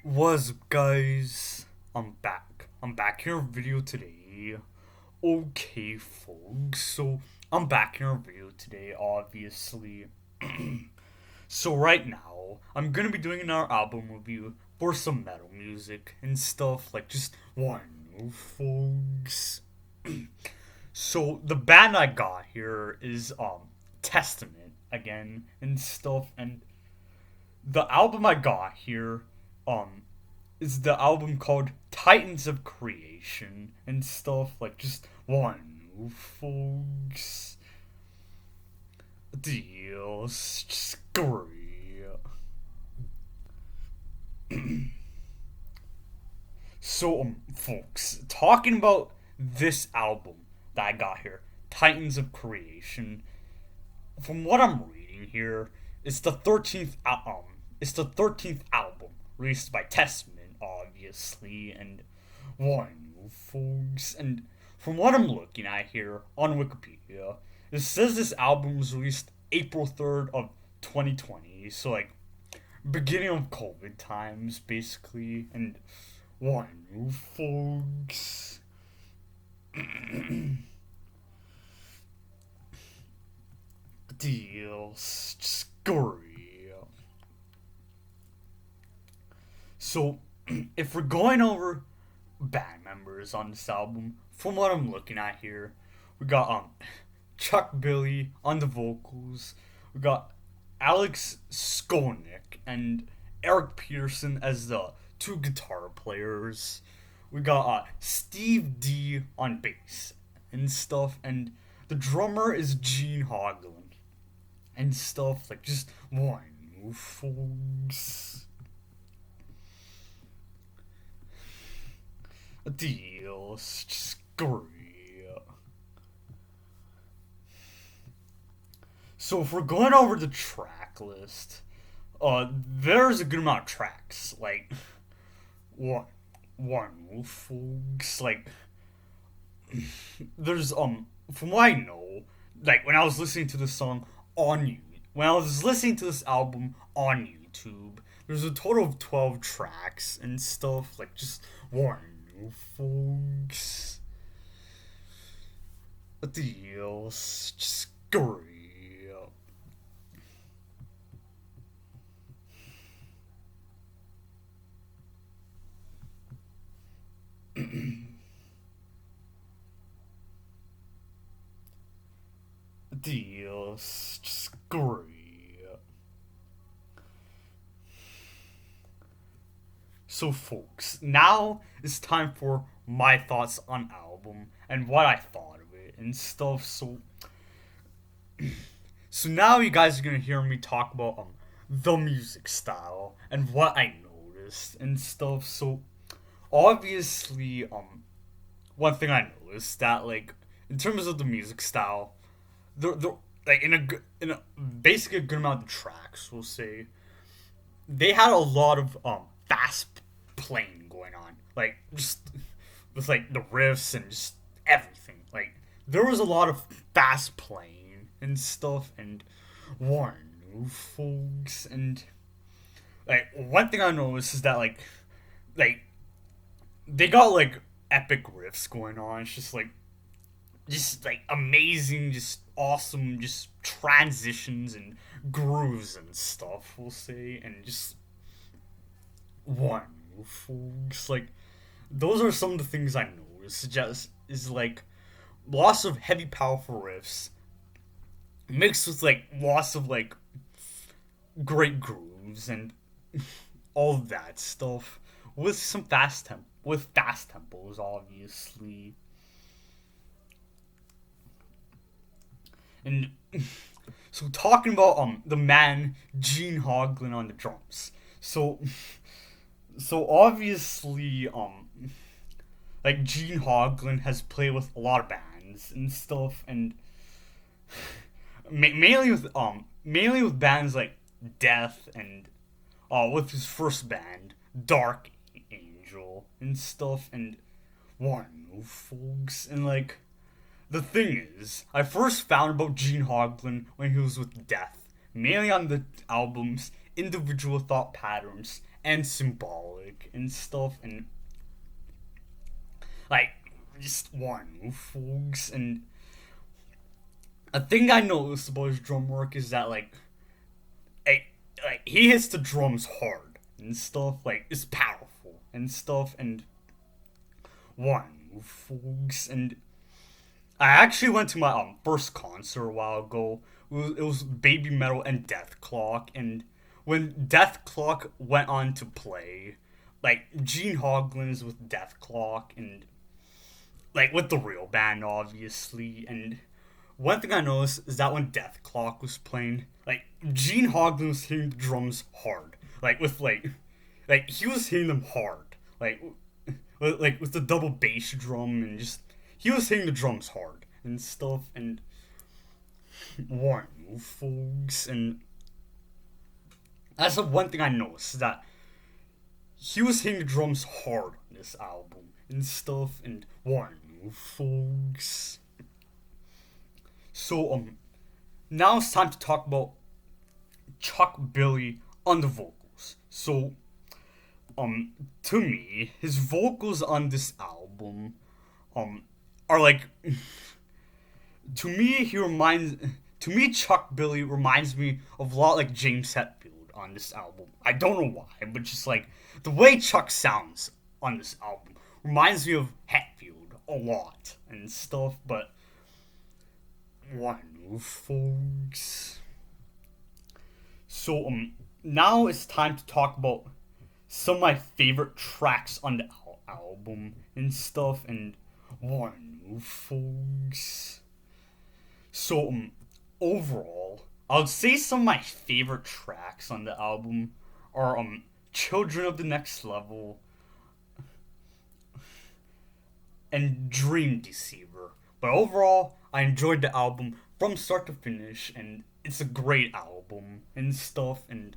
What's up, guys? I'm back. I'm back here in a video today. Okay, folks. So I'm back in a video today, obviously. So right now, I'm gonna be doing another album review for some metal music and stuff like just one, folks. So the band I got here is Testament again and stuff, and the album I got here um is the album called Titans of Creation and stuff like just one, folks. Deals screw. So folks, talking about this album that I got here, Titans of Creation. From what I'm reading here, it's the 13th it's the 13th album released by Testament, obviously, and one, folks. And from what I'm looking at here on Wikipedia, it says this album was released April 3rd of 2020, so like beginning of COVID times, basically. And one, folks. Deals screw. So, if we're going over band members on this album, from what I'm looking at here, we got Chuck Billy on the vocals, we got Alex Skolnick and Eric Peterson as the two guitar players. We got Steve D on bass and stuff, and the drummer is Gene Hoglan and stuff like just one, folks. Deals screw. So if we're going over the track list, there's a good amount of tracks. Like one, folks. Like there's from what I know, like when I was listening to this song on you, when I was listening to this album on YouTube, there's a total of 12 tracks and stuff. Like just one, folks. Deals screw. Deals screw. So, folks, now it's time for my thoughts on album and what I thought of it and stuff. So now you guys are gonna hear me talk about the music style and what I noticed and stuff. So obviously, one thing I noticed that like in terms of the music style, they're like in a basically a good amount of tracks, we'll say they had a lot of fast playing going on, like just with like the riffs and just everything. Like there was a lot of fast playing and stuff, and one, folks. And like one thing I noticed is that like they got like epic riffs going on. It's just like amazing, just awesome, just transitions and grooves and stuff, we'll say, and just one, folks. Like those are some of the things I noticed. Just is like lots of heavy, powerful riffs mixed with like lots of like great grooves and all of that stuff with some fast tempos, obviously. And so talking about the man Gene Hoglan on the drums. So obviously like Gene Hoglan has played with a lot of bands and stuff, and mainly with bands like Death and with his first band Dark Angel and stuff, and one, folks. And like the thing is, I first found about Gene Hoglan when he was with Death, mainly on the albums Individual Thought Patterns and Symbolic. and stuff, and like just one folks. And a thing I noticed about his drum work is that like he hits the drums hard and stuff. Like it's powerful and stuff. And one folks. And I actually went to my first concert a while ago. It was Baby Metal and Death Clock. And when Death Clock went on to play, like Gene Hoglan's with Death Clock, and like with the real band, obviously. And one thing I noticed is that when Death Clock was playing, like Gene Hoglan was hitting the drums hard, like with like he was hitting them hard, like with the double bass drum, and just he was hitting the drums hard and stuff. And one folks. And that's the one thing I noticed, is that he was hitting the drums hard on this album and stuff. And one folks. So now it's time to talk about Chuck Billy on the vocals. So to me, his vocals on this album are like to me Chuck Billy reminds me of a lot like James Hetfield on this album. I don't know why, but just like the way Chuck sounds on this album reminds me of Hetfield a lot and stuff. But one folks. So now it's time to talk about some of my favorite tracks on the album and stuff. And one folks. So overall, I would say some of my favorite tracks on the album are Children of the Next Level and Dream Deceiver. But overall, I enjoyed the album from start to finish, and it's a great album and stuff. And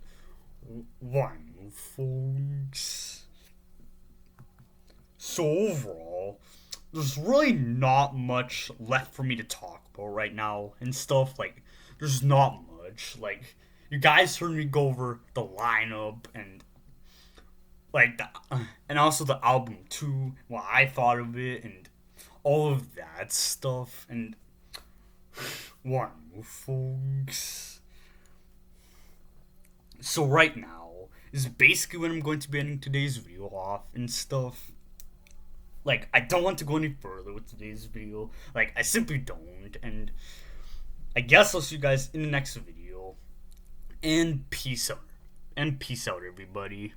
one folks. So overall, there's really not much left for me to talk about right now and stuff. Like there's not much. Like you guys heard me go over the lineup and and also the album too, what I thought of it and all of that stuff. And one folks. So right now is basically when I'm going to be ending today's video off and stuff. Like I don't want to go any further with today's video. Like I simply don't. And I guess I'll see you guys in the next video. And peace out. And peace out, everybody.